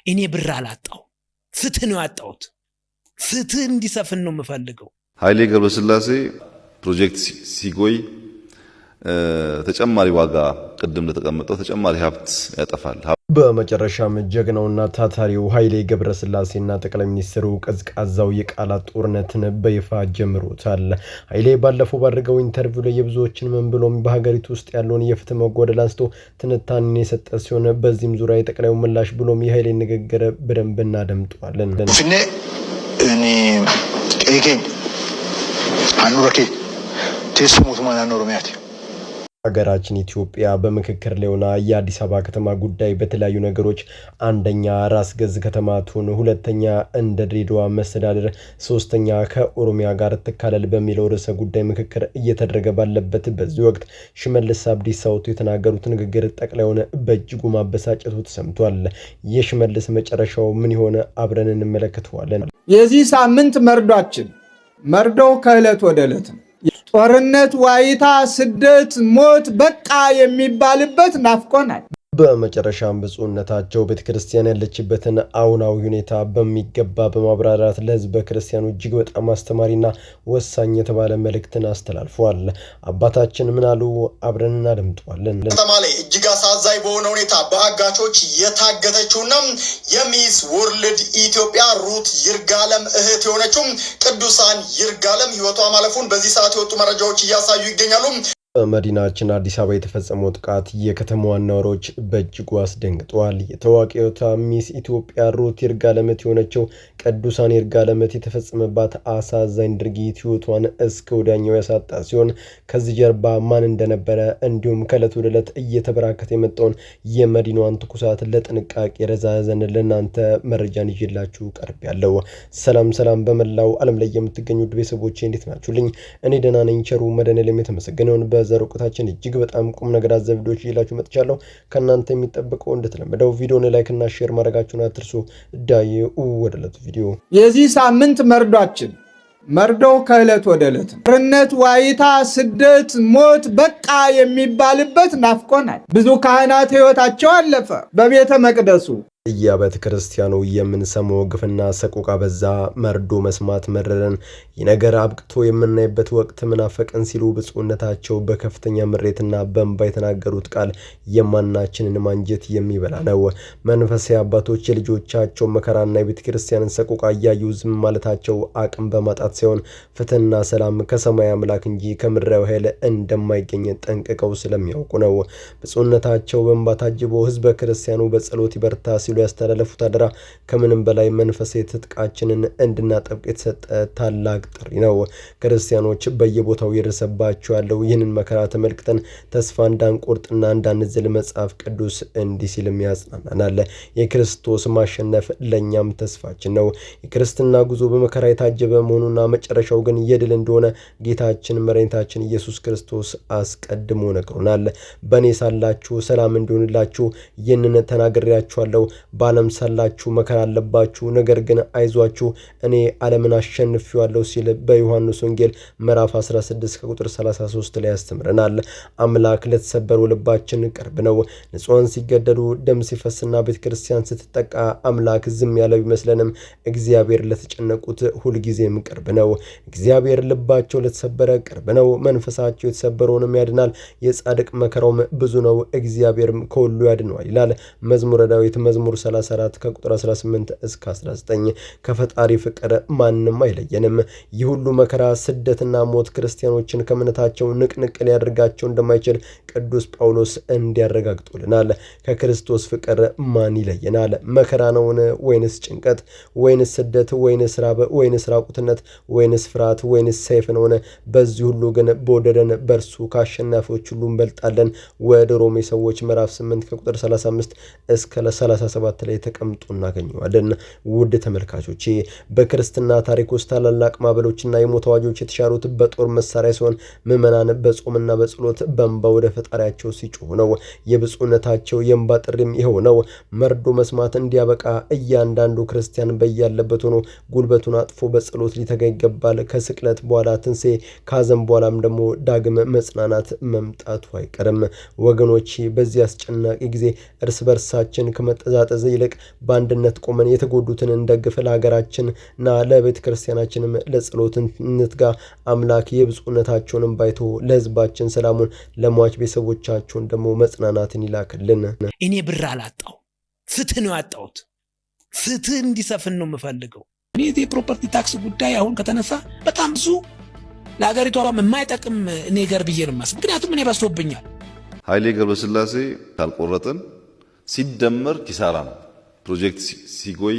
እኔ ብር አላጣው ፍትህ ነው ያጣሁት ፍትህ እንዲሰፍን ነው የምፈልገው ኃይሌ ገብረስላሴ ፕሮጀክት ሲጎይ ተጨማሪ ዋጋ ቅድም ለተቀመጠው ተጨማሪ ሀብት ያጠፋል በመጨረሻም ጀግናውና ታታሪው ኃይሌ ገብረስላሴና ጠቅላይ ሚኒስትሩ ቀዝቃዛው የቃላት ጦርነትን በይፋ ጀምሮታል ኃይሌ ባለፈው ባደረገው ኢንተርቪው ላይ የብዙዎችን መንብሎም በሀገሪቱ ውስጥ ያለውን የፍትህ መጓደል አንስቶ ትንታኔን የሰጠ ሲሆን በዚህም ዙሪያ የጠቅላዩ ምላሽ ብሎም የኃይሌ ንግግር በደንብ እናደምጠዋለን እኔ ቄቄ አንወርኬ ተስሙት ማን ኦሮሚያት ሀገራችን ኢትዮጵያ በመከከር ላይና የአዲስ አበባ ከተማ ጉዳይ በተለያዩ ነገሮች አንደኛ ራስ ገዝ ከተማ ትሁን ሁለተኛ እንደ ድሬዳዋ መስተዳድር ሶስተኛ ከኦሮሚያ ጋር ተካለል በሚለው ርዕሰ ጉዳይ መከከር እየተደረገ ባለበት በዚህ ወቅት ሽመልስ አብዲሳ የተናገሩት ንግግር ጠቅላዩን በእጅጉ ማበሳጨቱ ተሰምቷል የሽመልስ መጨረሻው ምን ይሆን አብረን እንመለከተዋለን የዚህ ሳምንት መርዶው ከዕለት ወደ ዕለት ነው ጦርነት ዋይታ ስደት ሞት በቃ የሚባልበት ናፍቆናል በመጨረሻም ብፁዕነታቸው ቤተክርስቲያን ያለችበትን አሁናዊ ሁኔታ በሚገባ በማብራራት ለሕዝበ ክርስቲያኑ እጅግ በጣም አስተማሪና ወሳኝ የተባለ መልእክትን አስተላልፈዋል አባታችን ምን አሉ አብረን እናደምጠዋለን ከተማ ላይ እጅግ አሳዛኝ በሆነ ሁኔታ በአጋቾች የታገተችውና የሚስ ወርልድ ኢትዮጵያ ሩት ይርጋለም እህት የሆነችው ቅዱሳን ይርጋለም ህይወቷ ማለፉን በዚህ ሰዓት የወጡ መረጃዎች እያሳዩ ይገኛሉ በመዲናችን አዲስ አበባ የተፈጸመው ጥቃት የከተማዋን ነዋሪዎች በእጅጉ አስደንግጧል የታዋቂዋ ሚስ ኢትዮጵያ ሩት ይርጋለም የሆነችው ቅዱሳን ይርጋለም የተፈጸመባት አሳዛኝ ድርጊት ህይወቷን እስከ ወዲያኛው ያሳጣ ሲሆን ከዚህ ጀርባ ማን እንደነበረ እንዲሁም ከዕለት ወደ ዕለት እየተበራከተ የመጣውን የመዲናዋን ትኩሳት ለጥንቃቄ ረዛዘን ለናንተ መረጃን ይዤላችሁ ቀርቤያለሁ ሰላም በመላው ዓለም ላይ የምትገኙ ቤተሰቦቼ እንዴት ናችሁልኝ እኔ ደህና ነኝ ቸሩ መድኃኔዓለም የተመሰገነውን ዘሩቁታችን እጅግ በጣም ቁም ነገር አዘል ቪዲዮዎች ይላችሁ መጥቻለሁ ከናንተ የሚጠበቀው እንደተለመደው ቪዲዮን ላይክ እና ሼር ማድረጋችሁን አትርሱ ዳዩ ወደለት ቪዲዮ የዚህ ሳምንት መርዶው ከዕለት ወደ ዕለት ጦርነት ዋይታ ስደት ሞት በቃ የሚባልበት ናፍቆናል ብዙ ካህናት ህይወታቸው አለፈ በቤተ መቅደሱ የቤተ ክርስቲያኑ የምንሰማው ግፍና ሰቆቃ በዛ መርዶ መስማት መረረን የነገር አብቅቶ የምናይበት ወቅት ምናፈቀን ሲሉ ብፁዕነታቸው በከፍተኛ ምሬትና በእንባ የተናገሩት ቃል የማናችንን ማንጀት የሚበላ ነው መንፈሳዊ አባቶች የልጆቻቸው መከራና የቤተ ክርስቲያንን ሰቆቃ እያዩ ዝም ማለታቸው አቅም በማጣት ሲሆን ፍትህና ሰላም ከሰማይ አምላክ እንጂ ከምድራዊ ኃይል እንደማይገኝ ጠንቅቀው ስለሚያውቁ ነው ብፁዕነታቸው በእንባ ታጅበው ህዝበ ክርስቲያኑ በጸሎት ይበርታ ያስተላለፉት አደራ ከምንም በላይ መንፈሳዊ ትጥቃችንን እንድናጠብቅ የተሰጠ ታላቅ ጥሪ ነው ክርስቲያኖች በየቦታው ይደርሰባቸው ያለው ይህንን መከራ ተመልክተን ተስፋ እንዳንቆርጥና እንዳንዝል መጽሐፍ ቅዱስ እንዲህ ሲልም ያጽናናናል የክርስቶስ ማሸነፍ ለኛም ተስፋችን ነው የክርስትና ጉዞ በመከራ የታጀበ መሆኑና መጨረሻው ግን የድል እንደሆነ ጌታችን መድኃኒታችን ኢየሱስ ክርስቶስ አስቀድሞ ነግሮናል በኔ ሳላችሁ ሰላም እንዲሆንላችሁ ይህንን ተናግሬያችኋለሁ ባለም ሳላችሁ መከራ አለባችሁ ነገር ግን አይዟችሁ እኔ ዓለምን አሸንፌዋለሁ ሲል በዮሐንስ ወንጌል ምዕራፍ 16 ከቁጥር 33 ላይ ያስተምረናል አምላክ ለተሰበሩ ልባችን ቅርብ ነው ንጹሃን ሲገደሉ ደም ሲፈስና ቤተክርስቲያን ስትጠቃ አምላክ ዝም ያለው ቢመስለንም እግዚአብሔር ለተጨነቁት ሁሉ ጊዜም ቅርብ ነው እግዚአብሔር ልባቸው ለተሰበረ ቅርብ ነው መንፈሳቸው የተሰበረውንም ያድናል የጻድቅ መከራውም ብዙ ነው እግዚአብሔርም ከሁሉ ያድነዋል ይላል መዝሙረ ዳዊት መዝሙር 34 ከቁጥር 18 እስከ 19 ከፈጣሪ ፍቅር ማንንም አይለየንም ይህ ሁሉ መከራ ስደትና ሞት ክርስቲያኖችን ከመነታቸው ንቅንቅ ሊያደርጋቸው እንደማይችል ቅዱስ ጳውሎስ እንዲያረጋግጡልናል ከክርስቶስ ፍቅር ማን ይለየናል መከራ ነውን ወይንስ ጭንቀት ወይንስ ስደት ወይንስ ራብ ወይንስ ራቁትነት ወይንስ ፍርሃት ወይንስ ሰይፍ ነውን በዚህ ሁሉ ግን በወደደን በርሱ ካሸናፊዎች ሁሉ እንበልጣለን ወደ ሮሜ ሰዎች ምዕራፍ 8 ከቁጥር 35 እስከ 37 ላይ ተቀምጦ እናገኘዋለን ውድ ተመልካቾቼ በክርስትና ታሪክ ውስጥ ታላላቅ ማዕበሎችና የሞት አዋጆች የተሻሩት በጦር መሳሪያ ሲሆን ምዕመናን በጾምና በጸሎት በእንባ ወደ ፈጣሪያቸው ሲጮሁ ነው የብፁዕነታቸው የእንባ ጥሪም ይኸው ነው መርዶ መስማት እንዲያበቃ እያንዳንዱ ክርስቲያን በያለበት ሆኖ ጉልበቱን አጥፎ በጸሎት ሊተጋ ይገባል ከስቅለት በኋላ ትንሣኤ ከሐዘን በኋላም ደግሞ ዳግም መጽናናት መምጣቱ አይቀርም ወገኖች በዚህ አስጨናቂ ጊዜ እርስ በርሳችን ከመጠዛጠዝ ይልቅ በአንድነት ቆመን የተጎዱትን እንደግፍ፣ ለሀገራችንና ለቤተ ክርስቲያናችንም ለጸሎት እንትጋ። አምላክ የብፁዕነታቸውንም ባይቶ ለህዝባችን ሰላሙን፣ ለሟች ቤተሰቦቻቸውን ደግሞ መጽናናትን ይላክልን። እኔ ብር አላጣው፣ ፍትህ ነው ያጣሁት። ፍትህ እንዲሰፍን ነው የምፈልገው። እኔ የፕሮፐርቲ ታክስ ጉዳይ አሁን ከተነሳ በጣም ብዙ ለሀገሪቷ የማይጠቅም ነገር ብዬ ነው የማስበው። ምክንያቱም እኔ በዝቶብኛል። ኃይሌ ገብረስላሴ ካልቆረጥን ሲደመር ኪሳራ ነው። ፕሮጀክት ሲጎይ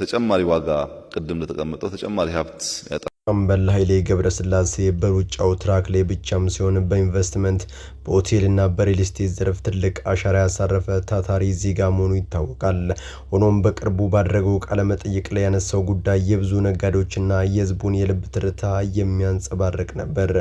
ተጨማሪ ዋጋ ቅድም ለተቀመጠው ተጨማሪ ሀብት ያጣ አምበል ኃይሌ ገብረስላሴ በሩጫው ትራክ ላይ ብቻም ሲሆን በኢንቨስትመንት በሆቴልና በሪል ስቴት ዘርፍ ትልቅ አሻራ ያሳረፈ ታታሪ ዜጋ መሆኑ ይታወቃል። ሆኖም በቅርቡ ባደረገው ቃለ መጠይቅ ላይ ያነሳው ጉዳይ የብዙ ነጋዴዎችና የህዝቡን የልብ ትርታ የሚያንጸባርቅ ነበር።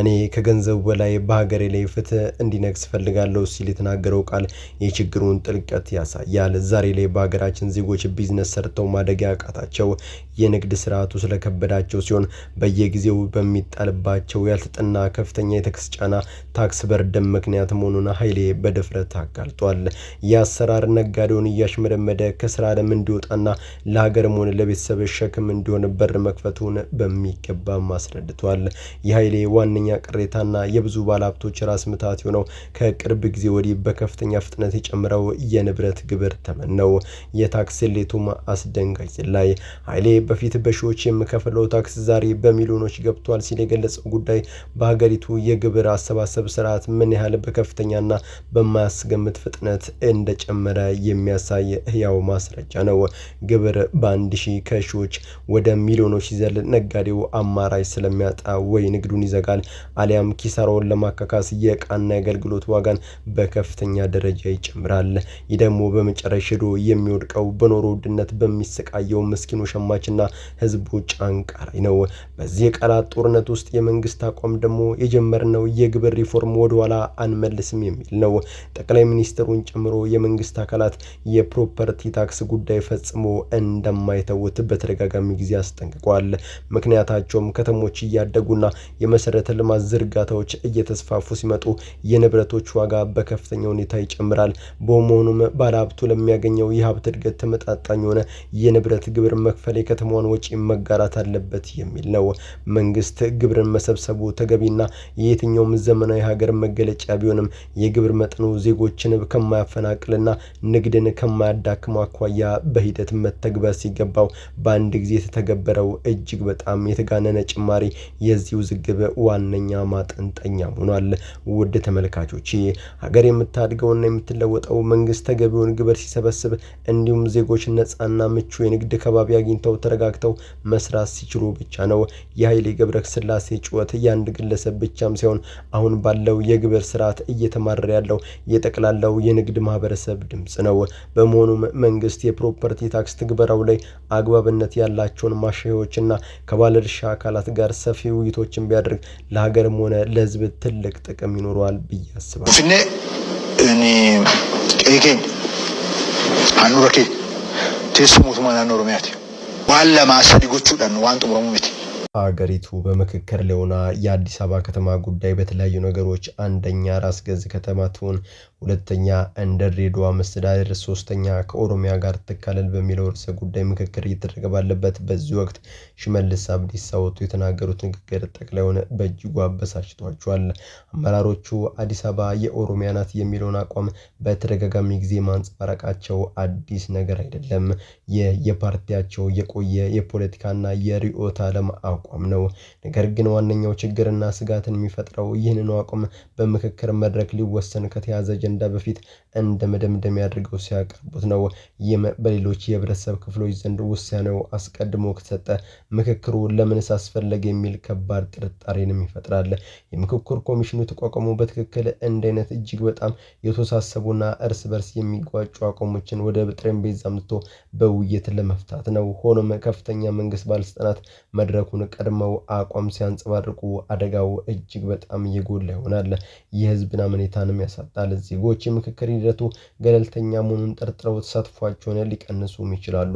እኔ ከገንዘቡ በላይ በሀገሬ ላይ ፍትህ እንዲነግስ ፈልጋለሁ ሲል የተናገረው ቃል የችግሩን ጥልቀት ያሳያል። ዛሬ ላይ በሀገራችን ዜጎች ቢዝነስ ሰርተው ማደግ ያቃታቸው የንግድ ስርዓቱ ስለከበዳቸው ሲሆን በየጊዜው በሚጣልባቸው ያልተጠና ከፍተኛ የታክስ ጫና ታክስ በርደም ምክንያት መሆኑን ኃይሌ በድፍረት አጋልጧል። የአሰራር ነጋዴውን እያሽመደመደ ከስራ ዓለም እንዲወጣና ለሀገርም ሆነ ለቤተሰብ ሸክም እንዲሆን በር መክፈቱን በሚገባ አስረድቷል። የኃይሌ ዋነኛ ቅሬታና የብዙ ባለሀብቶች ራስ ምታት የሆነው ከቅርብ ጊዜ ወዲህ በከፍተኛ ፍጥነት የጨመረው የንብረት ግብር ተመን ነው። የታክስ ስሌቱም አስደንጋጭ ላይ ኃይሌ በፊት በሺዎች የሚከፍለው ታክስ ዛሬ በሚሊዮኖች ገብቷል ሲል የገለጸው ጉዳይ በሀገሪቱ የግብር አሰባሰብ ስርዓት ምን ያህል በከፍተኛና በማያስገምት ፍጥነት እንደጨመረ የሚያሳይ ህያው ማስረጃ ነው። ግብር በአንድ ሺህ ከሺዎች ወደ ሚሊዮኖች ሲዘል ነጋዴው አማራጭ ስለሚያጣ ወይ ንግዱን ይዘጋል አሊያም ኪሳራውን ለማካካስ የዕቃና የአገልግሎት ዋጋን በከፍተኛ ደረጃ ይጨምራል። ይህ ደግሞ በመጨረሻ ሄዶ የሚወድቀው በኑሮ ውድነት በሚሰቃየው ምስኪኑ ሸማችና ህዝቡ ጫንቃ ላይ ነው። በዚህ የቃላት ጦርነት ውስጥ የመንግስት አቋም ደግሞ የጀመርነው የግብር ሪፎርም ወደ ኋላ አንመልስም የሚል ነው። ጠቅላይ ሚኒስትሩን ጨምሮ የመንግስት አካላት የፕሮፐርቲ ታክስ ጉዳይ ፈጽሞ እንደማይተውት በተደጋጋሚ ጊዜ አስጠንቅቋል። ምክንያታቸውም ከተሞች እያደጉና የመሰረተ ልማት ዝርጋታዎች እየተስፋፉ ሲመጡ የንብረቶች ዋጋ በከፍተኛ ሁኔታ ይጨምራል። በመሆኑም ባለሀብቱ ለሚያገኘው የሀብት እድገት ተመጣጣኝ ሆነ የንብረት ግብር መክፈል የከተማዋን ወጪ መጋራት አለበት የሚል ነው። መንግስት ግብርን መሰብሰቡ ተገቢና የየትኛውም ዘመናዊ ሀገር መገለጫ ቢሆንም የግብር መጠኑ ዜጎችን ከማያፈናቅልና ንግድን ከማያዳክም አኳያ በሂደት መተግበር ሲገባው በአንድ ጊዜ የተተገበረው እጅግ በጣም የተጋነነ ጭማሪ የዚህ ውዝግብ ዋነኛ ማጠንጠኛ ሆኗል። ውድ ተመልካቾች ሀገር የምታድገውና የምትለወጠው መንግስት ተገቢውን ግብር ሲሰበስብ እንዲሁም ዜጎች ነፃና ምቹ የንግድ ከባቢ አግኝተው ተረጋግተው መስራት ሲችሉ ብቻ ነው። የኃይሌ ገብረስላሴ ጩኸት የአንድ ግለሰብ ብቻም ሳይሆን አሁን ባለው የግብር ስርዓት እየተማረረ ያለው የጠቅላላው የንግድ ማህበረሰብ ድምጽ ነው። በመሆኑም መንግስት የፕሮፐርቲ ታክስ ትግበራው ላይ አግባብነት ያላቸውን ማሻሻያዎችና ከባለድርሻ አካላት ጋር ሰፊ ውይይቶችን ቢያደርግ ለሀገርም ሆነ ለህዝብ ትልቅ ጥቅም ይኖረዋል ብዬ አስባለሁ። ፍኔ እኔ ቄቄኝ አኑረኬ ቴስሙት ማናኖ ሮሚያት ዋላ ማሰዲ ጎቹዳን ዋንጡ ሮሙት ሀገሪቱ በምክክር ላይ ሆና የአዲስ አበባ ከተማ ጉዳይ በተለያዩ ነገሮች አንደኛ ራስ ገዝ ከተማ ትሆን፣ ሁለተኛ እንደ ድሬዳዋ መስተዳድር፣ ሶስተኛ ከኦሮሚያ ጋር ትካለል በሚለው ርዕሰ ጉዳይ ምክክር እየተደረገ ባለበት በዚህ ወቅት ሽመልስ አብዲሳ ወጥቶ የተናገሩት ንግግር ጠቅላዩን በእጅጉ አበሳጭቷቸዋል። አመራሮቹ አዲስ አበባ የኦሮሚያ ናት የሚለውን አቋም በተደጋጋሚ ጊዜ ማንጸባረቃቸው አዲስ ነገር አይደለም። የፓርቲያቸው የቆየ የፖለቲካና የርዕዮተ ዓለም አቋም ነው። ነገር ግን ዋነኛው ችግርና ስጋትን የሚፈጥረው ይህንን አቋም በምክክር መድረክ ሊወሰን ከተያዘ አጀንዳ በፊት እንደ መደምደሚያ አድርገው ሲያቀርቡት ነው። ይህም በሌሎች የህብረተሰብ ክፍሎች ዘንድ ውሳኔው አስቀድሞ ከተሰጠ ምክክሩ ለምንስ አስፈለገ የሚል ከባድ ጥርጣሬንም ይፈጥራል። የምክክር ኮሚሽኑ የተቋቋመው በትክክል እንደ አይነት እጅግ በጣም የተወሳሰቡና እርስ በርስ የሚጓጩ አቋሞችን ወደ ጠረጴዛ አምጥቶ በውይይት ለመፍታት ነው። ሆኖም ከፍተኛ መንግስት ባለስልጣናት መድረኩን ቀድመው አቋም ሲያንጸባርቁ አደጋው እጅግ በጣም እየጎላ ይሆናል። የህዝብን አመኔታንም ያሳጣል። እዚህ ዜጎች የምክክር ሂደቱ ገለልተኛ መሆኑን ጠርጥረው ተሳትፏቸውን ሊቀንሱም ይችላሉ።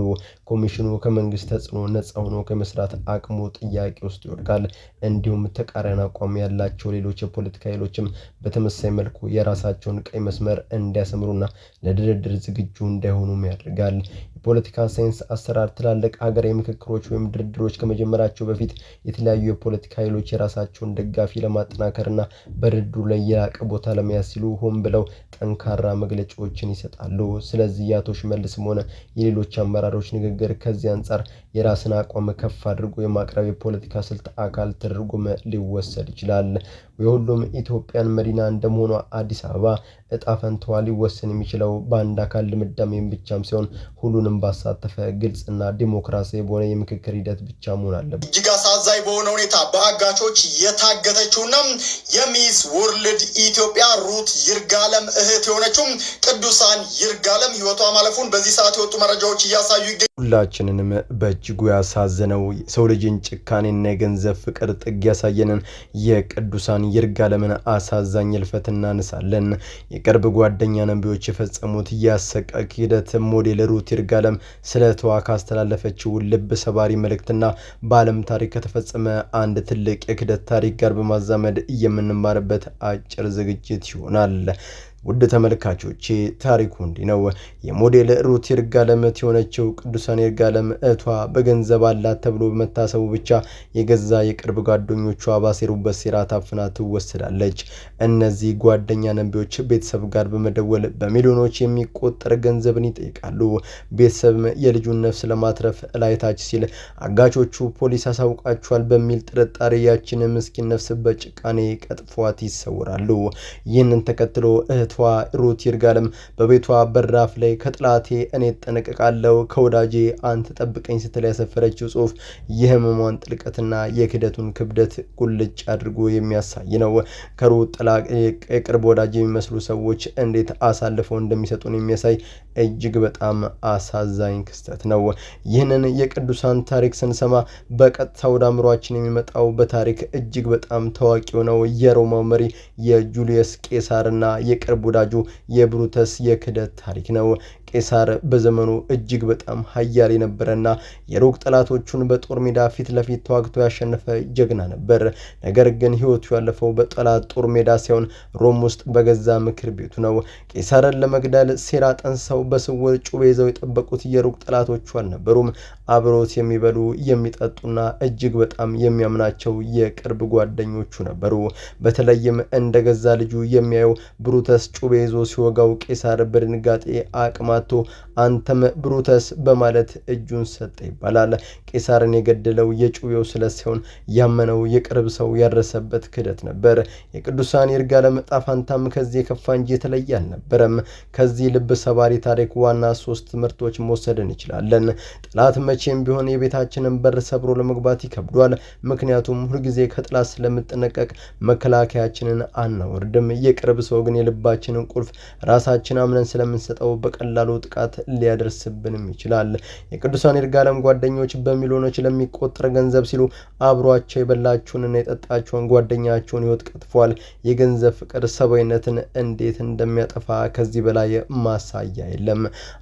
ኮሚሽኑ ከመንግስት ተጽዕኖ ነፃ ሆኖ ከመስራት አቅሙ ጥያቄ ውስጥ ይወድቃል። እንዲሁም ተቃራኒ አቋም ያላቸው ሌሎች የፖለቲካ ኃይሎችም በተመሳሳይ መልኩ የራሳቸውን ቀይ መስመር እንዲያሰምሩና ለድርድር ዝግጁ እንዳይሆኑም ያደርጋል። የፖለቲካ ሳይንስ አሰራር ትላልቅ ሀገራዊ ምክክሮች ወይም ድርድሮች ከመጀመራቸው በፊት የተለያዩ የፖለቲካ ኃይሎች የራሳቸውን ደጋፊ ለማጠናከርና በድርድሩ ላይ የላቀ ቦታ ለመያዝ ሲሉ ሆን ብለው ጠንካራ መግለጫዎችን ይሰጣሉ። ስለዚህ የአቶ ሽመልስም ሆነ የሌሎች አመራሮች ንግግር ከዚህ አንጻር የራስን አቋም ከፍ አድርጎ የማቅረብ የፖለቲካ ስልት አካል ተደርጎም ሊወሰድ ይችላል። የሁሉም ኢትዮጵያን መዲና እንደመሆኗ አዲስ አበባ እጣ ፈንታዋ ሊወሰን የሚችለው በአንድ አካል ድምዳሜም ብቻም ሲሆን ሁሉንም ባሳተፈ ግልጽና ዲሞክራሲያዊ በሆነ የምክክር ሂደት ብቻ መሆን አለበት። እጅግ አሳዛኝ በሆነ ሁኔታ በአጋቾች የታገተችውና የሚስ ወርልድ ኢትዮጵያ ሩት ይርጋለም እህት የሆነችው ቅዱሳን ይርጋለም ህይወቷ ማለፉን በዚህ ሰዓት የወጡ መረጃዎች እያሳዩ ይገኛሉ። ሁላችንንም በእጅጉ ያሳዘነው የሰው ልጅን ጭካኔና የገንዘብ ፍቅር ጥግ ያሳየንን የቅዱሳን ይርጋለምን አሳዛኝ ህልፈት እናነሳለን። የቅርብ ጓደኛ ነቢዮች የፈጸሙት የአሰቃቂ ሂደት ሞዴል ሩት ይርጋለም ስለቷ ካስተላለፈችው ልብ ሰባሪ መልእክትና በዓለም ታሪክ ከተፈጸመ አንድ ትልቅ የክህደት ታሪክ ጋር በማዛመድ የምንማርበት አጭር ዝግጅት ይሆናል። ውድ ተመልካቾቼ ታሪኩ እንዲህ ነው። የሞዴል ሩት ይርጋለም የሆነችው ቅዱሳን ይርጋለም እህቷ በገንዘብ አላት ተብሎ በመታሰቡ ብቻ የገዛ የቅርብ ጓደኞቿ ባሴሩበት ሴራ ታፍና ትወሰዳለች። እነዚህ ጓደኛ ነቢዮች ቤተሰብ ጋር በመደወል በሚሊዮኖች የሚቆጠር ገንዘብን ይጠይቃሉ። ቤተሰብ የልጁን ነፍስ ለማትረፍ ላይታች ሲል አጋቾቹ ፖሊስ ያሳውቃቸዋል በሚል ጥርጣሬ ያችን ምስኪን ነፍስ በጭካኔ ቀጥፏት ይሰውራሉ። ይህንን ተከትሎ እህቷ ሩት ይርጋለም በቤቷ በራፍ ላይ ከጥላቴ እኔ እጠነቀቃለሁ ከወዳጄ አንተ ጠብቀኝ ስትል ያሰፈረችው ጽሑፍ የህመሟን ጥልቀትና የክህደቱን ክብደት ቁልጭ አድርጎ የሚያሳይ ነው። ከሩት ጥላቅ የቅርብ ወዳጅ የሚመስሉ ሰዎች እንዴት አሳልፈው እንደሚሰጡን የሚያሳይ እጅግ በጣም አሳዛኝ ክስተት ነው። ይህንን የቅዱሳን ታሪክ ስንሰማ በቀጥታ ወደ አእምሯችን የሚመጣው በታሪክ እጅግ በጣም ታዋቂ ነው የሮማው መሪ የጁሊየስ ቄሳርና የቅርብ ወዳጁ የብሩተስ የክህደት ታሪክ ነው። ቄሳር በዘመኑ እጅግ በጣም ኃያል የነበረና የሩቅ ጠላቶቹን በጦር ሜዳ ፊት ለፊት ተዋግቶ ያሸነፈ ጀግና ነበር። ነገር ግን ህይወቱ ያለፈው በጠላት ጦር ሜዳ ሳይሆን ሮም ውስጥ በገዛ ምክር ቤቱ ነው። ቄሳርን ለመግደል ሴራ ጠንሰው በስውር ጩቤ ይዘው የጠበቁት የሩቅ ጠላቶቹ አልነበሩም። አብሮት የሚበሉ የሚጠጡና እጅግ በጣም የሚያምናቸው የቅርብ ጓደኞቹ ነበሩ። በተለይም እንደገዛ ልጁ የሚያየው ብሩተስ ጩቤ ይዞ ሲወጋው ቄሳር በድንጋጤ አቅማቶ አንተም ብሩተስ በማለት እጁን ሰጠ ይባላል። ቄሳርን የገደለው የጩቤው ስለት ሲሆን ያመነው የቅርብ ሰው ያደረሰበት ክህደት ነበር። የቅዱሳን ይርጋለም ዕጣ ፈንታም ከዚህ የከፋ እንጂ የተለየ አልነበረም። ከዚህ ልብ ሰባሪ ታሪክ ዋና 3 ትምህርቶች መውሰድ እንችላለን። ጠላት መቼም ቢሆን የቤታችንን በር ሰብሮ ለመግባት ይከብዷል። ምክንያቱም ሁልጊዜ ከጠላት ስለምንጠነቀቅ መከላከያችንን አናወርድም። የቅርብ ሰው ግን የልባችንን ቁልፍ ራሳችን አምነን ስለምንሰጠው በቀላሉ ጥቃት ሊያደርስብንም ይችላል። የቅዱሳን ይርጋለም ጓደኞች በሚሊዮኖች ለሚቆጠር ገንዘብ ሲሉ አብሯቸው የበላቸውንና የጠጣቸውን ጓደኛቸውን ህይወት ቀጥፏል። የገንዘብ ፍቅር ሰብአዊነትን እንዴት እንደሚያጠፋ ከዚህ በላይ ማሳያ የለም።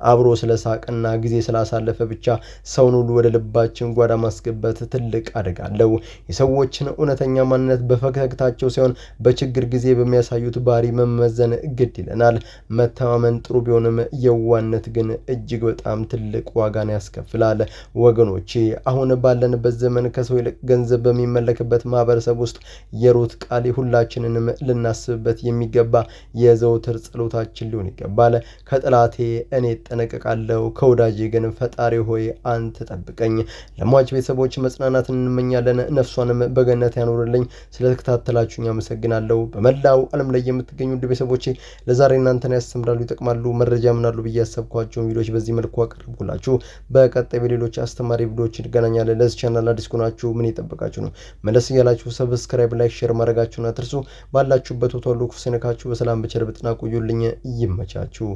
አብሮ ስለሳቅና ጊዜ ስላሳለፈ ብቻ ሰውን ሁሉ ወደ ልባችን ጓዳ ማስገባት ትልቅ አደጋ አለው። የሰዎችን እውነተኛ ማንነት በፈገግታቸው ሳይሆን በችግር ጊዜ በሚያሳዩት ባህሪ መመዘን ግድ ይለናል። መተማመን ጥሩ ቢሆንም የዋነት ግን እጅግ በጣም ትልቅ ዋጋን ያስከፍላል። ወገኖቼ አሁን ባለንበት ዘመን ከሰው ይልቅ ገንዘብ በሚመለክበት ማህበረሰብ ውስጥ የሩት ቃል ሁላችንንም ልናስብበት የሚገባ የዘውትር ጸሎታችን ሊሆን ይገባል። ከጠላቴ እኔ እጠነቀቃለሁ ከወዳጄ ግን ፈጣሪ ሆይ አንተ ጠብቀኝ። ለሟች ቤተሰቦች መጽናናትን እንመኛለን። ነፍሷንም በገነት ያኖርልኝ። ስለተከታተላችሁኝ አመሰግናለሁ። በመላው ዓለም ላይ የምትገኙ ውድ ቤተሰቦቼ ለዛሬ እናንተን ያስተምራሉ፣ ይጠቅማሉ፣ መረጃ ምናሉ ብዬ ያሰብኳቸውን ቪዲዮዎች በዚህ መልኩ አቀርብኩላችሁ። በቀጣይ በሌሎች አስተማሪ ቪዲዮዎች እንገናኛለን። ለዚህ ቻናል አዲስ ከሆናችሁ ምን ይጠበቃችሁ ነው? መለስ እያላችሁ ሰብስክራይብ፣ ላይክ፣ ሼር ማድረጋችሁን አትርሱ። ባላችሁበት ሁሉ ክፉ ሳይነካችሁ በሰላም በቸር በጤና ቆዩልኝ። ይመቻችሁ።